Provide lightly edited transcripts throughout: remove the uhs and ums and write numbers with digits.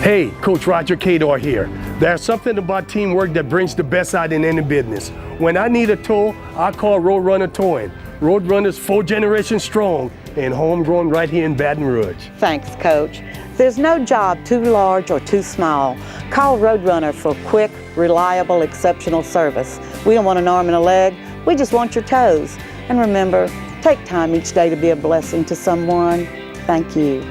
Hey, Coach Roger Cador here. There's something about teamwork that brings the best out in any business. When I need a tow, I call Roadrunner Towing. Roadrunner's 4 generations strong and homegrown right here in Baton Rouge. Thanks, Coach. There's no job too large or too small. Call Roadrunner for quick, reliable, exceptional service. We don't want an arm and a leg, we just want your toes. And remember, take time each day to be a blessing to someone. Thank you.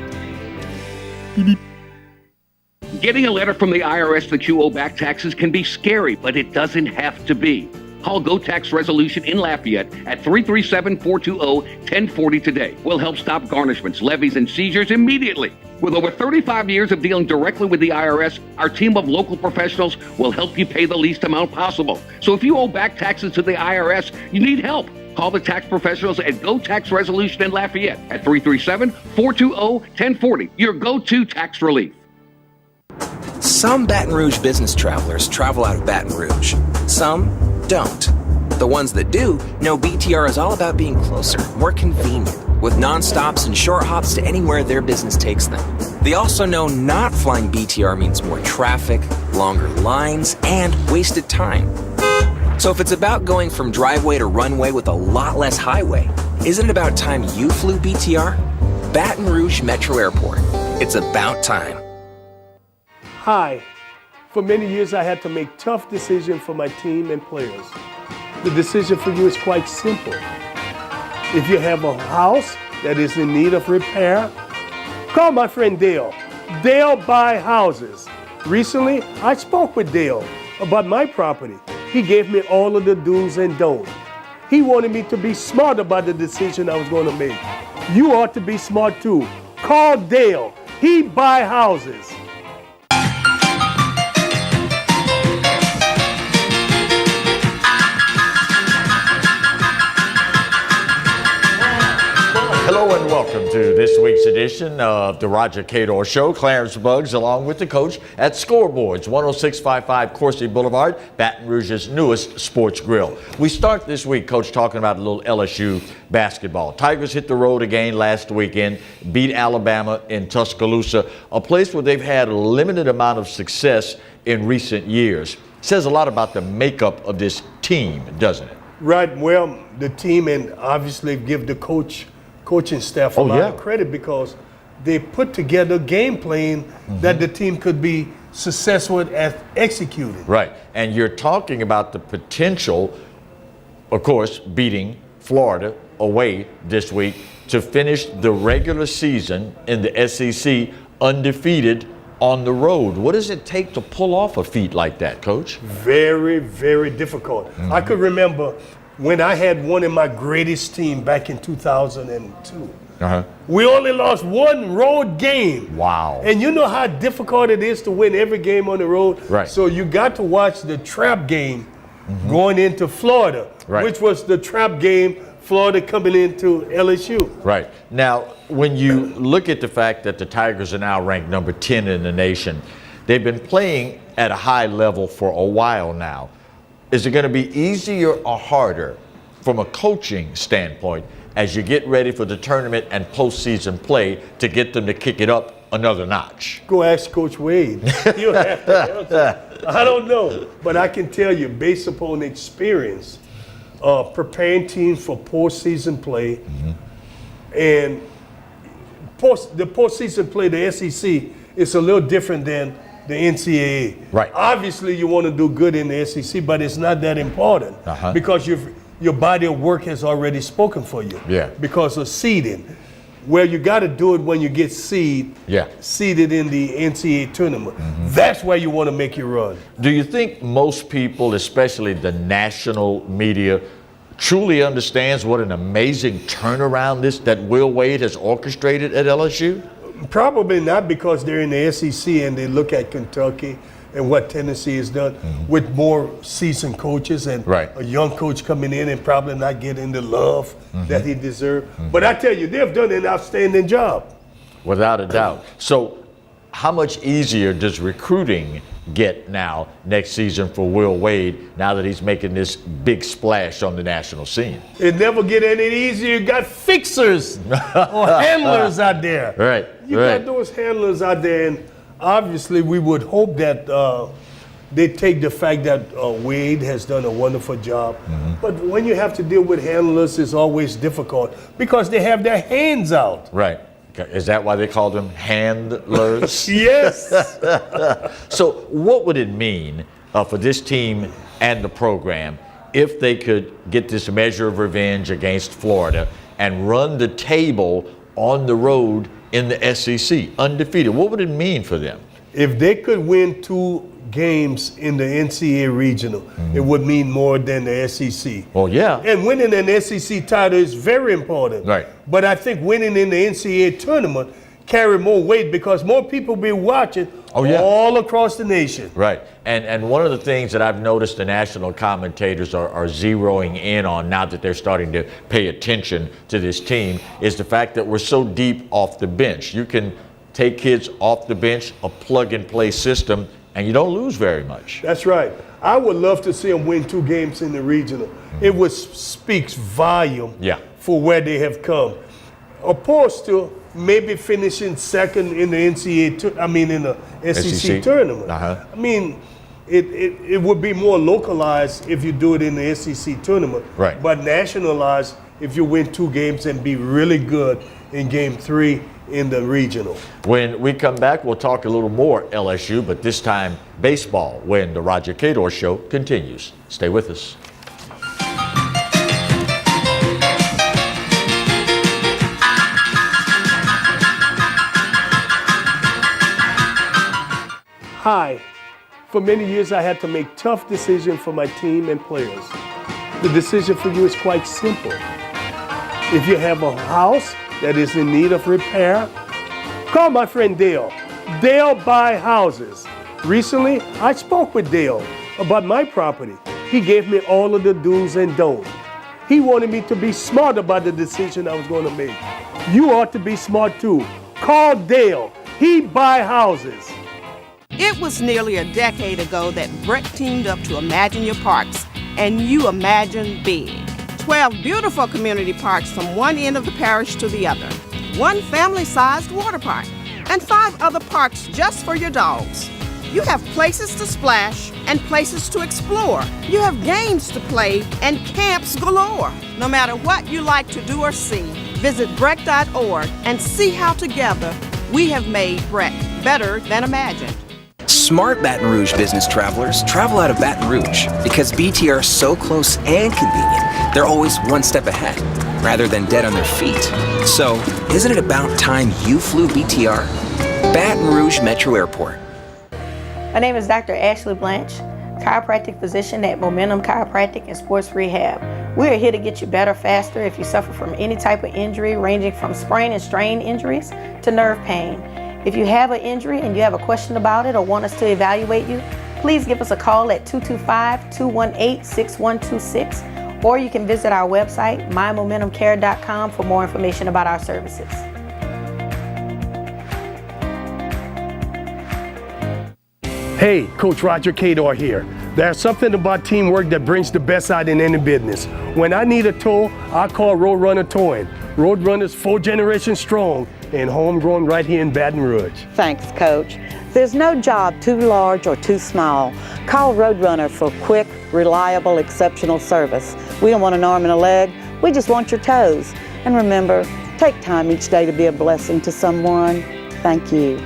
Getting a letter from the IRS that you owe back taxes can be scary, but it doesn't have to be. Call Go Tax Resolution in Lafayette at 337-420-1040 today. We'll help stop garnishments, levies, and seizures immediately. With over 35 years of dealing directly with the IRS, our team of local professionals will help you pay the least amount possible. So if you owe back taxes to the IRS, you need help. Call the tax professionals at Go Tax Resolution in Lafayette at 337-420-1040. Your go-to tax relief. Some Baton Rouge business travelers travel out of Baton Rouge. Some don't. The ones that do know BTR is all about being closer, more convenient, with non-stops and short hops to anywhere their business takes them. They also know not flying BTR means more traffic, longer lines, and wasted time. So if it's about going from driveway to runway with a lot less highway, isn't it about time you flew BTR? Baton Rouge Metro Airport. It's about time. Hi. For many years, I had to make tough decisions for my team and players. The decision for you is quite simple. If you have a house that is in need of repair, call my friend Dale. Dale Buy Houses. Recently, I spoke with Dale about my property. He gave me all of the do's and don'ts. He wanted me to be smart about the decision I was going to make. You ought to be smart too. Call Dale. He buy houses. Hello and welcome to this week's edition of the Roger Cador Show. Clarence Buggs along with the coach at Scoreboards, 10655 Coursey Boulevard, Baton Rouge's newest sports grill. We start this week, Coach, talking about a little LSU basketball. Tigers hit the road again last weekend, beat Alabama in Tuscaloosa, a place where they've had a limited amount of success in recent years. Says a lot about the makeup of this team, doesn't it? Right. Well, the team, and obviously give the coaching staff a lot of credit because they put together a game plan that the team could be successful at executing. Right. And you're talking about the potential, of course, beating Florida away this week to finish the regular season in the SEC undefeated on the road. What does it take to pull off a feat like that, Coach? Very, very difficult. I could remember when I had one of my greatest team back in 2002. We only lost one road game. Wow. And you know how difficult it is to win every game on the road? Right. So you got to watch the trap game going into Florida, which was the trap game, Florida coming into LSU. Right. Now, when you look at the fact that the Tigers are now ranked number 10 in the nation, they've been playing at a high level for a while now. Is it going to be easier or harder from a coaching standpoint as you get ready for the tournament and postseason play to get them to kick it up another notch? Go ask Coach Wade. He'll have to answer. I don't know, but I can tell you, based upon experience, preparing teams for postseason play and the postseason play, the SEC, is a little different than the NCAA. Right. Obviously, you want to do good in the SEC, but it's not that important because your body of work has already spoken for you. Yeah. Because of seeding. Well, you got to do it when you get seeded in the NCAA tournament. That's where you want to make your run. Do you think most people, especially the national media, truly understands what an amazing turnaround that Will Wade has orchestrated at LSU? Probably not, because they're in the SEC and they look at Kentucky and what Tennessee has done with more seasoned coaches and a young coach coming in and probably not getting the love that he deserved. But I tell you, they've done an outstanding job. Without a doubt. So how much easier does recruiting get now next season for Will Wade now that he's making this big splash on the national scene? It never get any easier. You got fixers or handlers out there. Right. You got those handlers out there, and obviously we would hope that they take the fact that Wade has done a wonderful job. But when you have to deal with handlers, it's always difficult because they have their hands out. Right. Is that why they call them handlers? Yes. So what would it mean for this team and the program if they could get this measure of revenge against Florida and run the table on the road in the SEC, undefeated? What would it mean for them? If they could win 2 games in the NCAA regional, it would mean more than the SEC. Well, yeah. And winning an SEC title is very important. Right. But I think winning in the NCAA tournament carry more weight because more people be watching all across the nation. Right. And one of the things that I've noticed the national commentators are zeroing in on now that they're starting to pay attention to this team is the fact that we're so deep off the bench. You can take kids off the bench, a plug-and-play system, and you don't lose very much. That's right. I would love to see them win 2 games in the regional. It would speaks volume for where they have come. Opposed to maybe finishing second in the in the SEC tournament. I mean, it would be more localized if you do it in the SEC tournament. Right. But nationalized if you win 2 games and be really good in game 3 in the regional. When we come back, we'll talk a little more LSU, but this time baseball when the Roger Cador Show continues. Stay with us. Hi. For many years, I had to make tough decisions for my team and players. The decision for you is quite simple. If you have a house that is in need of repair, call my friend Dale. Dale buy houses. Recently, I spoke with Dale about my property. He gave me all of the do's and don'ts. He wanted me to be smart about the decision I was going to make. You ought to be smart too. Call Dale. He buy houses. It was nearly a decade ago that Brett teamed up to Imagine Your Parks, and you imagined big. 12 beautiful community parks from one end of the parish to the other, 1 family-sized water park, and 5 other parks just for your dogs. You have places to splash and places to explore. You have games to play and camps galore. No matter what you like to do or see, visit Breck.org and see how together we have made Breck better than imagined. Smart Baton Rouge business travelers travel out of Baton Rouge because BTR is so close and convenient, they're always one step ahead, rather than dead on their feet. So, isn't it about time you flew BTR? Baton Rouge Metro Airport. My name is Dr. Ashley Blanche, chiropractic physician at Momentum Chiropractic and Sports Rehab. We are here to get you better faster if you suffer from any type of injury, ranging from sprain and strain injuries to nerve pain. If you have an injury and you have a question about it or want us to evaluate you, please give us a call at 225-218-6126, or you can visit our website, mymomentumcare.com, for more information about our services. Hey, Coach Roger Cador here. There's something about teamwork that brings the best out in any business. When I need a tow, I call Roadrunner Towing. Roadrunner's 4 generations strong and homegrown right here in Baton Rouge. Thanks, Coach. There's no job too large or too small. Call Roadrunner for quick, reliable, exceptional service. We don't want an arm and a leg, we just want your toes. And remember, take time each day to be a blessing to someone. Thank you.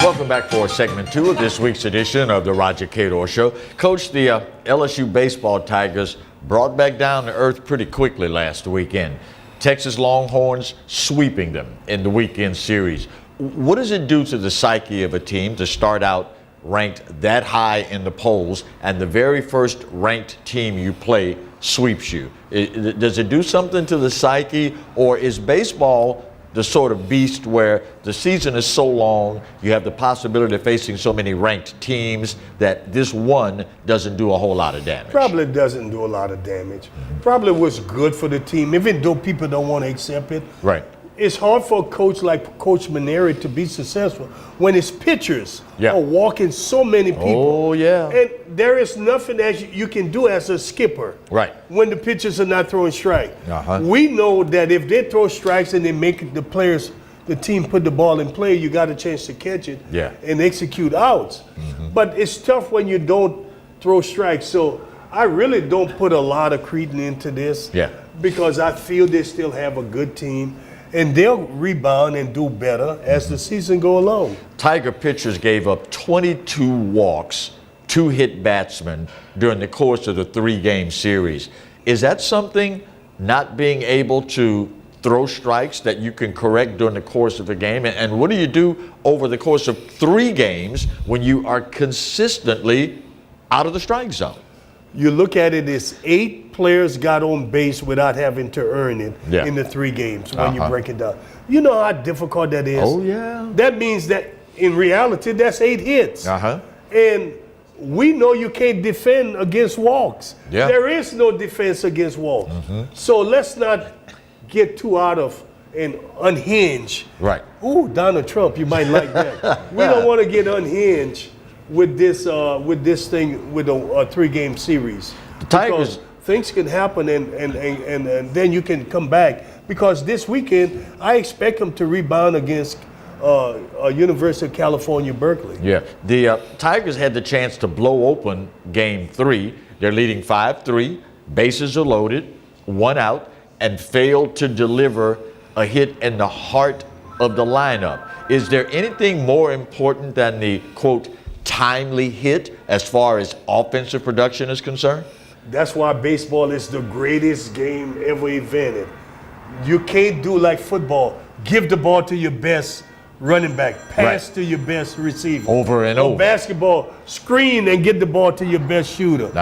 Welcome back for segment 2 of this week's edition of the Roger Cador Show. Coach, the LSU baseball Tigers brought back down to earth pretty quickly last weekend. Texas Longhorns sweeping them in the weekend series. What does it do to the psyche of a team to start out ranked that high in the polls and the very first ranked team you play sweeps you? Does it do something to the psyche, or is baseball the sort of beast where the season is so long, you have the possibility of facing so many ranked teams that this one doesn't do a whole lot of damage? Probably doesn't do a lot of damage. Probably was good for the team, even though people don't want to accept it. Right. it's hard for a coach like Coach Maneri to be successful when his pitchers are walking so many people. Oh, yeah. And there is nothing that you can do as a skipper when the pitchers are not throwing strikes. We know that if they throw strikes and they make the team put the ball in play, you got a chance to catch it and execute outs. But it's tough when you don't throw strikes. So I really don't put a lot of credence into this because I feel they still have a good team. And they'll rebound and do better as the season go along. Tiger pitchers gave up 22 walks, 2 hit batsmen during the course of the 3-game series. Is that something, not being able to throw strikes, that you can correct during the course of a game? And what do you do over the course of 3 games when you are consistently out of the strike zone? You look at it as 8 players got on base without having to earn it in the 3 games when you break it down. You know how difficult that is? Oh, yeah. That means that in reality, that's 8 hits. And we know you can't defend against walks. There is no defense against walks. So let's not get too out of and unhinged. Ooh, Donald Trump, you might like that. We don't want to get unhinged with this thing with a 3-game series. The Tigers, because things can happen and then you can come back. Because this weekend I expect them to rebound against University of California, Berkeley. The Tigers had the chance to blow open Game 3. They're leading 5-3. Bases are loaded, 1 out, and failed to deliver a hit in the heart of the lineup. Is there anything more important than the, quote, timely hit as far as offensive production is concerned? That's why baseball is the greatest game ever invented. You can't do like football. Give the ball to your best running back. Pass to your best receiver. Over and over. Basketball, screen and get the ball to your best shooter.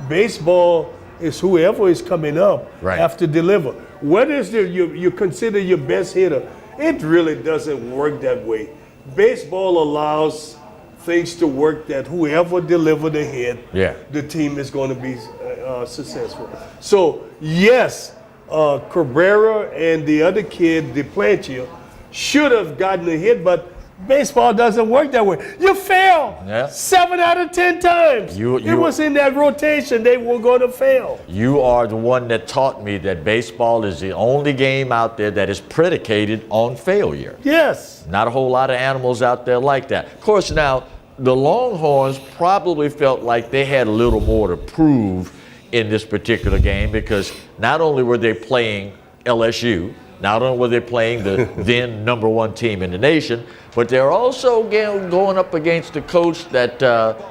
Baseball is whoever is coming up have to deliver. What is you consider your best hitter? It really doesn't work that way. Baseball allows things to work that whoever deliver the hit, the team is going to be successful. So yes, Cabrera and the other kid, DePlantia, should have gotten a hit, but baseball doesn't work that way. You fail 7 out of 10 times. It was in that rotation. They were going to fail. You are the one that taught me that baseball is the only game out there that is predicated on failure. Yes. Not a whole lot of animals out there like that. Of course, now, the Longhorns probably felt like they had a little more to prove in this particular game because not only were they playing LSU, not only were they playing the then #1 team in the nation, but they're also going up against a coach that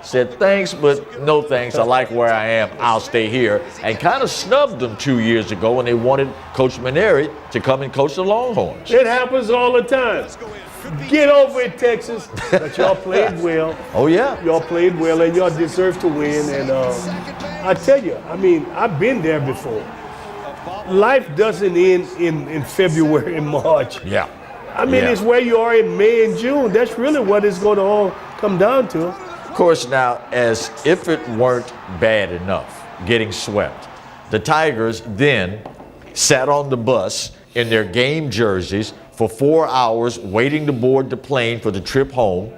said, thanks, but no thanks. I like where I am. I'll stay here. And kind of snubbed them 2 years ago when they wanted Coach Maneri to come and coach the Longhorns. It happens all the time. Get over it, Texas. But y'all played well. Oh, yeah. Y'all played well, and y'all deserve to win. And I tell you, I mean, I've been there before. Life doesn't end in February and March. I mean, it's where you are in May and June. That's really what it's going to all come down to. Of course, now, as if it weren't bad enough getting swept, the Tigers then sat on the bus in their game jerseys for 4 hours waiting to board the plane for the trip home.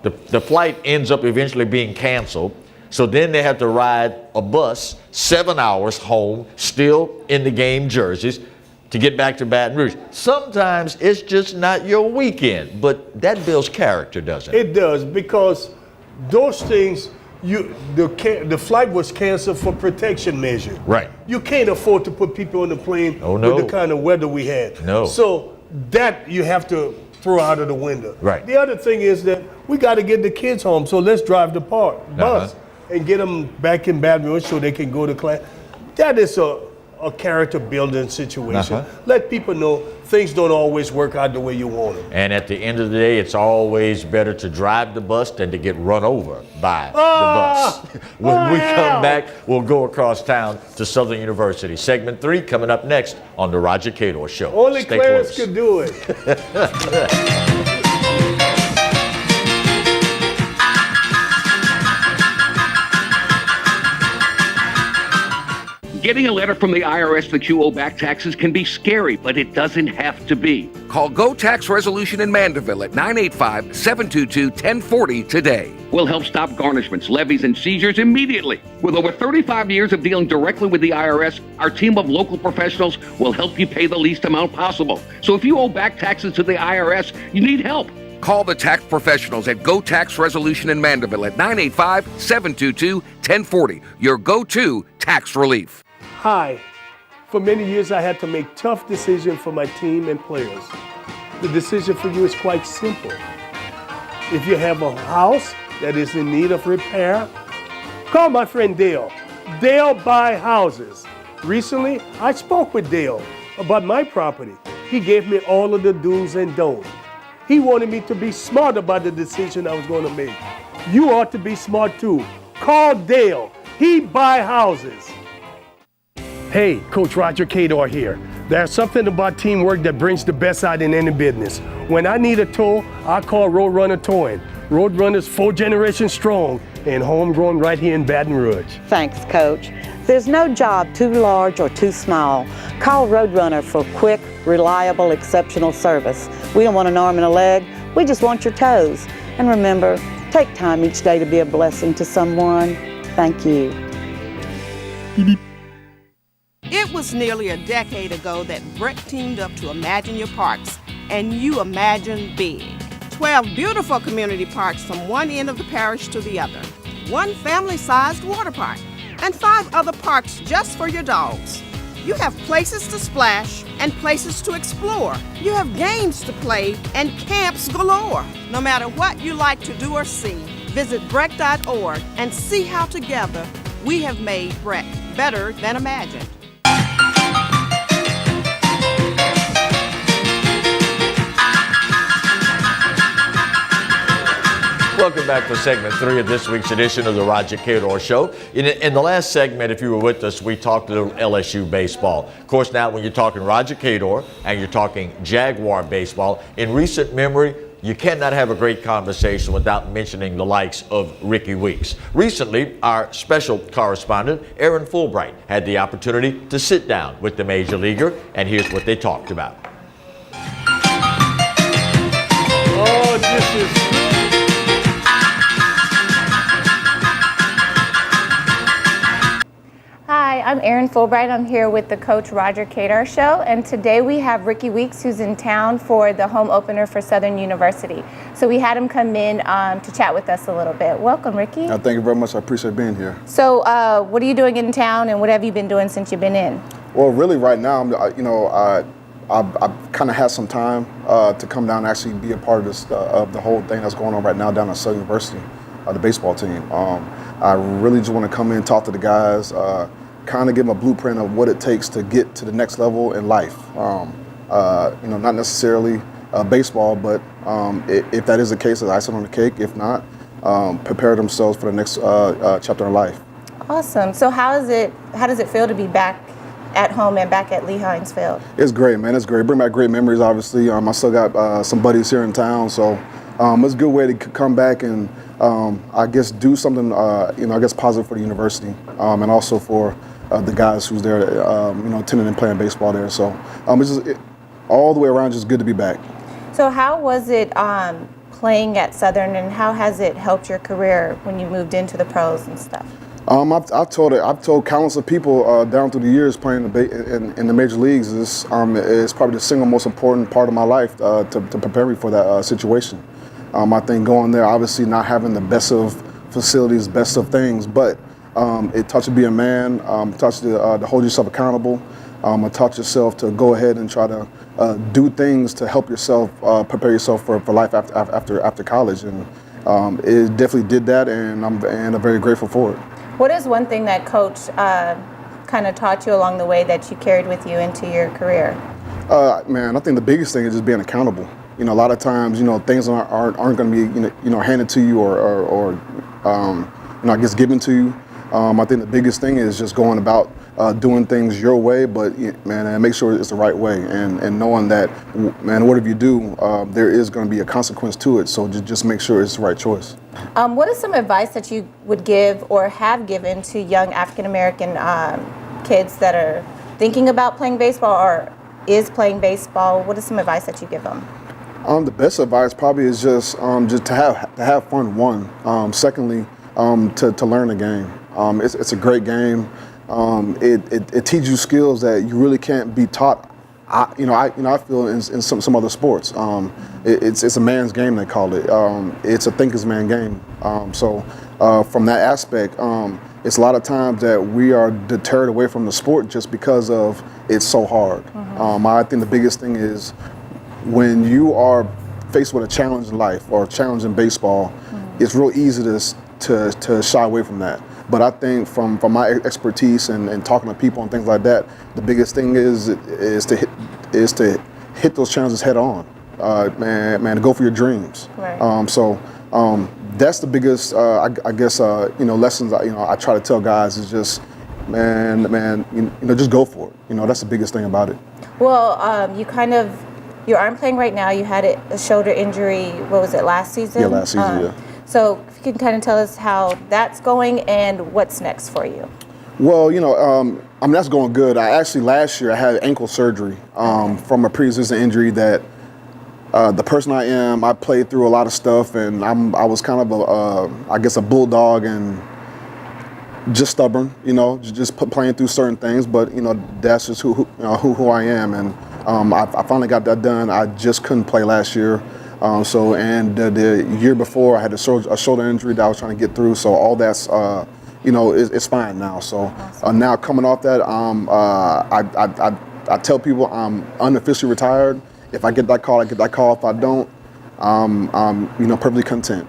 The flight ends up eventually being canceled. So then they have to ride a bus 7 hours home, still in the game jerseys, to get back to Baton Rouge. Sometimes it's just not your weekend, but that builds character, doesn't it? It does, because those things, the flight was canceled for protection measure. You can't afford to put people on the plane with the kind of weather we had. So that you have to throw out of the window. The other thing is that we got to get the kids home, so let's drive the bus and get them back in Baton Rouge so they can go to class. That is a character building situation. Let people know things don't always work out the way you want them. And at the end of the day, it's always better to drive the bus than to get run over by the bus. When we come back, we'll go across town to Southern University. Segment 3 coming up next on The Roger Cador Show. Only Stay Clarence close. could do it. Getting a letter from the IRS that you owe back taxes can be scary, but it doesn't have to be. Call Go Tax Resolution in Mandeville at 985-722-1040 today. We'll help stop garnishments, levies, and seizures immediately. With over 35 years of dealing directly with the IRS, our team of local professionals will help you pay the least amount possible. So if you owe back taxes to the IRS, you need help. Call the tax professionals at Go Tax Resolution in Mandeville at 985-722-1040. Your go-to tax relief. Hi. For many years, I had to make tough decisions for my team and players. The decision for you is quite simple. If you have a house that is in need of repair, call my friend Dale. Dale buy houses. Recently, I spoke with Dale about my property. He gave me all of the do's and don'ts. He wanted me to be smart about the decision I was going to make. You ought to be smart too. Call Dale. He buy houses. Hey, Coach Roger Cador here. There's something about teamwork that brings the best out in any business. When I need a tow, I call Roadrunner Towing. Roadrunner's 4 generations strong and homegrown right here in Baton Rouge. Thanks, Coach. There's no job too large or too small. Call Roadrunner for quick, reliable, exceptional service. We don't want an arm and a leg, we just want your toes. And remember, take time each day to be a blessing to someone. Thank you. It was nearly a decade ago that Brett teamed up to Imagine Your Parks, and you imagine big. 12 beautiful community parks from one end of the parish to the other, 1 family-sized water park, and 5 other parks just for your dogs. You have places to splash and places to explore. You have games to play and camps galore. No matter what you like to do or see, visit Breck.org and see how together we have made Breck better than imagined. Welcome back for segment 3 of this week's edition of the Roger Cador Show. In the last segment, if you were with us, we talked a little LSU baseball. Of course, now when you're talking Roger Cador and you're talking Jaguar baseball, in recent memory, you cannot have a great conversation without mentioning the likes of Ricky Weeks. Recently, our special correspondent, Aaron Fulbright, had the opportunity to sit down with the major leaguer, and here's what they talked about. Oh, this is good. Hi, I'm Aaron Fulbright. I'm here with the Coach Roger Cador Show, and today we have Ricky Weeks, who's in town for the home opener for Southern University. So we had him come in to chat with us a little bit. Welcome, Ricky. Thank you very much. I appreciate being here. So what are you doing in town, and what have you been doing since you've been in? Well, really right now, I've kind of had some time to come down and actually be a part of this, of the whole thing that's going on right now down at Southern University, the baseball team. I really just want to come in, talk to the guys, kind of give them a blueprint of what it takes to get to the next level in life. Not necessarily baseball, but if that is the case, it's icing on the cake. If not, prepare themselves for the next chapter in life. Awesome. So how does it feel to be back at home and back at Lee Hines Field? It's great, man. It's great. Bring back great memories, obviously. I still got some buddies here in town, so it's a good way to come back and I guess do something, positive for the university and also for the guys who's there, attending and playing baseball there. So it's just all the way around, just good to be back. So how was it playing at Southern, and how has it helped your career when you moved into the pros and stuff? I've told countless of people down through the years playing in the major leagues is probably the single most important part of my life to prepare me for that situation. I think going there, obviously not having the best of facilities, best of things, but it taught you to be a man, taught you to hold yourself accountable, it taught yourself to go ahead and try to do things to help yourself, prepare yourself for life after college, and it definitely did that, and I'm very grateful for it. What is one thing that Coach kind of taught you along the way that you carried with you into your career? I think the biggest thing is just being accountable. A lot of times, things aren't going to be, handed to you or I guess given to you. I think the biggest thing is just going about doing things your way, but and make sure it's the right way, and knowing that, whatever you do, there is going to be a consequence to it. So just make sure it's the right choice. What is some advice that you would give or have given to young African American kids that are thinking about playing baseball or is playing baseball? What is some advice that you give them? The best advice probably is just to have fun. One, secondly, to learn the game. It's a great game. It teaches you skills that you really can't be taught. I feel in some other sports. It's a man's game, they call it. It's a thinker's man game. So from that aspect, it's a lot of times that we are deterred away from the sport just because of it's so hard. I think the biggest thing is when you are faced with a challenge in life or a challenge in baseball, it's real easy to shy away from that. But I think from my expertise and talking to people and things like that, the biggest thing is to hit those challenges head on, man, to go for your dreams. Right. So that's the biggest, I guess, lessons I try to tell guys is just, man, just go for it. That's the biggest thing about it. Well, you aren't playing right now. You had a shoulder injury, what was it, last season? Yeah, last season, yeah. So if you can kind of tell us how that's going and what's next for you. Well, that's going good. Last year I had ankle surgery from a pre-existing injury that the person I am, I played through a lot of stuff, and I was kind of a bulldog and just stubborn, just playing through certain things. But that's just who I am, and I finally got that done. I just couldn't play last year. The year before I had a shoulder injury that I was trying to get through. So all that's it's fine now. So now coming off that, I tell people I'm unofficially retired. If I get that call, I get that call. If I don't, I'm perfectly content.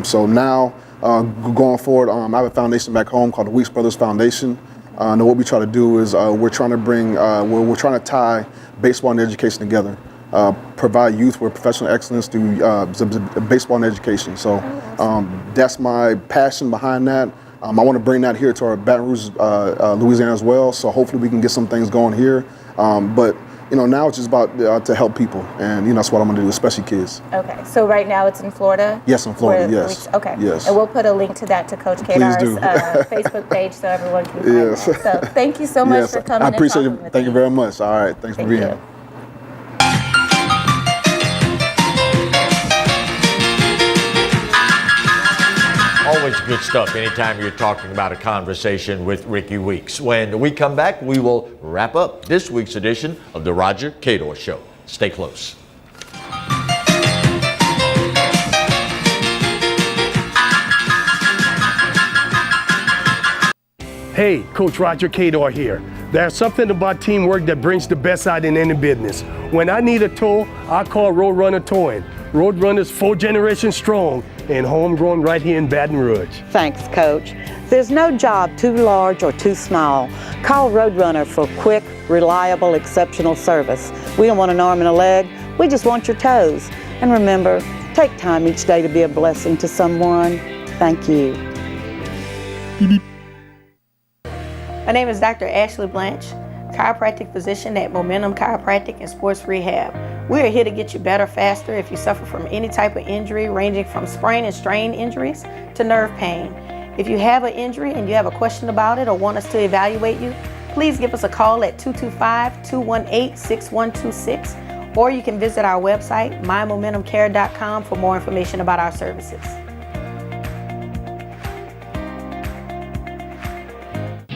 So now going forward, I have a foundation back home called the Weeks Brothers Foundation. And what we try to do is we're trying to tie baseball and education together. Provide youth with professional excellence through baseball and education. So that's my passion behind that. I want to bring that here to our Baton Rouge, Louisiana as well. So hopefully we can get some things going here. But now it's just about to help people, and that's what I'm going to do, especially kids. Okay, so right now it's in Florida? Yes, in Florida, yes. Okay, yes. And we'll put a link to that to Coach Cador's Facebook page so everyone can find that. So thank you so much for coming. I appreciate and it. Thank you very much. All right, thanks for being here. Always good stuff anytime you're talking about a conversation with Ricky Weeks. When we come back, we will wrap up this week's edition of the Roger Cador Show. Stay close. Hey, Coach Roger Cador here. There's something about teamwork that brings the best out in any business. When I need a tow, I call Roadrunner Towing. Roadrunner's 4 generations strong and homegrown right here in Baton Rouge. Thanks, Coach. There's no job too large or too small. Call Roadrunner for quick, reliable, exceptional service. We don't want an arm and a leg. We just want your toes. And remember, take time each day to be a blessing to someone. Thank you. My name is Dr. Ashley Blanche, chiropractic physician at Momentum Chiropractic and Sports Rehab. We are here to get you better faster if you suffer from any type of injury, ranging from sprain and strain injuries to nerve pain. If you have an injury and you have a question about it or want us to evaluate you, please give us a call at 225-218-6126, or you can visit our website, mymomentumcare.com, for more information about our services.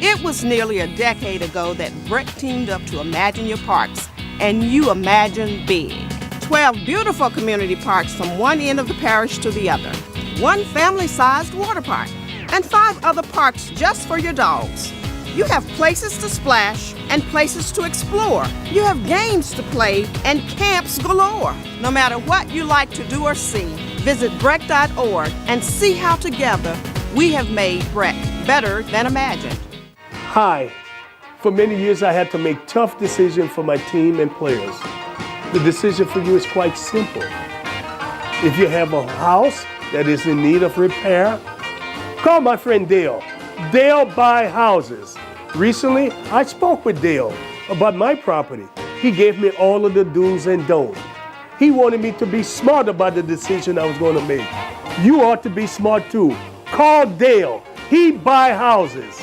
It was nearly a decade ago that Brett teamed up to Imagine Your Parks, and you imagine big. 12 beautiful community parks from one end of the parish to the other, 1 family-sized water park, and 5 other parks just for your dogs. You have places to splash and places to explore. You have games to play and camps galore. No matter what you like to do or see, visit Breck.org and see how together we have made Breck better than imagined. Hi. For many years, I had to make tough decisions for my team and players. The decision for you is quite simple. If you have a house that is in need of repair, call my friend Dale. Dale buy houses. Recently, I spoke with Dale about my property. He gave me all of the do's and don'ts. He wanted me to be smart about the decision I was going to make. You ought to be smart too. Call Dale. He buy houses.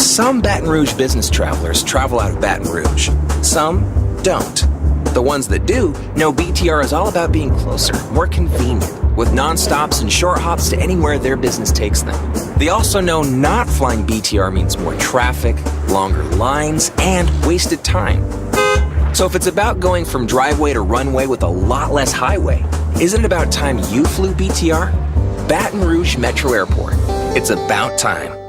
Some Baton Rouge business travelers travel out of Baton Rouge. Some don't. The ones that do know BTR is all about being closer, more convenient, with non-stops and short hops to anywhere their business takes them. They also know not flying BTR means more traffic, longer lines, and wasted time. So if it's about going from driveway to runway with a lot less highway, isn't it about time you flew BTR? Baton Rouge Metro Airport. It's about time.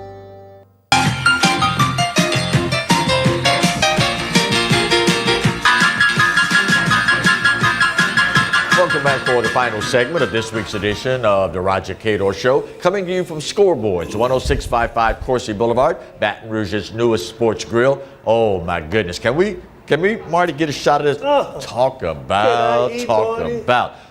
Welcome back for the final segment of this week's edition of the Roger Cador Show, coming to you from Scoreboards, 10655 Coursey Boulevard, Baton Rouge's newest sports grill. Oh my goodness, can we, Marty, get a shot of this? Talk about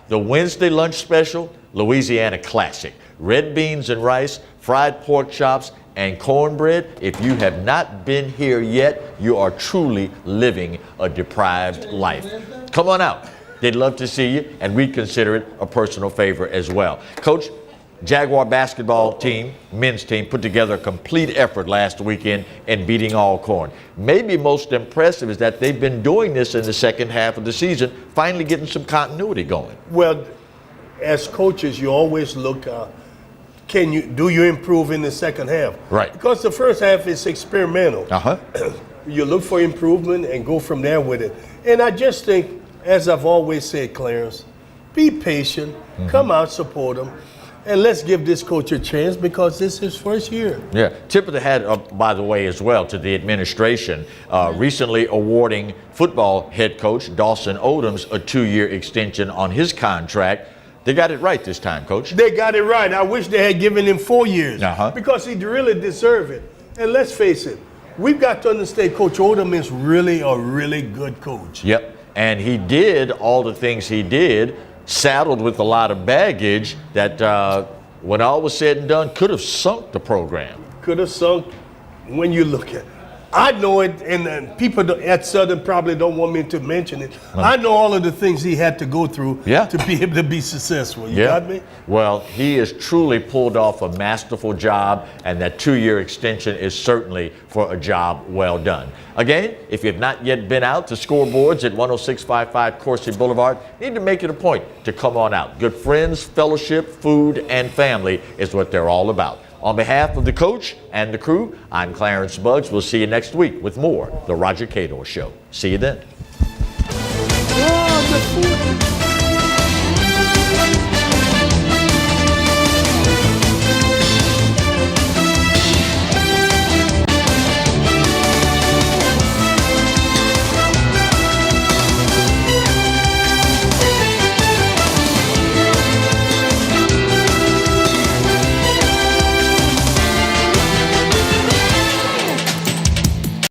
the Wednesday lunch special, Louisiana classic. Red beans and rice, fried pork chops, and cornbread. If you have not been here yet, you are truly living a deprived life. Come on out. They'd love to see you, and we consider it a personal favor as well. Coach, Jaguar basketball team, men's team, put together a complete effort last weekend in beating Alcorn. Maybe most impressive is that they've been doing this in the second half of the season, finally getting some continuity going. Well, as coaches, you always look, do you improve in the second half? Right. Because the first half is experimental. Uh-huh. You look for improvement and go from there with it. And I just think, as I've always said, Clarence, be patient, come out, support them, and let's give this coach a chance because this is his first year. Yeah. Tip of the hat, by the way, as well, to the administration, recently awarding football head coach Dawson Odoms a 2-year extension on his contract. They got it right this time, Coach. They got it right. I wish they had given him 4 years because he really deserved it. And let's face it, we've got to understand Coach Odom is really a really good coach. Yep. And he did all the things he did, saddled with a lot of baggage that, when all was said and done, could have sunk the program. Could have sunk when you look at it. I know it, and people at Southern probably don't want me to mention it. I know all of the things he had to go through to be able to be successful. You got me? Well, he has truly pulled off a masterful job, and that 2-year extension is certainly for a job well done. Again, if you've not yet been out to Scoreboards at 10655 Coursey Boulevard, you need to make it a point to come on out. Good friends, fellowship, food, and family is what they're all about. On behalf of the coach and the crew, I'm Clarence Buggs. We'll see you next week with more The Roger Cador Show. See you then.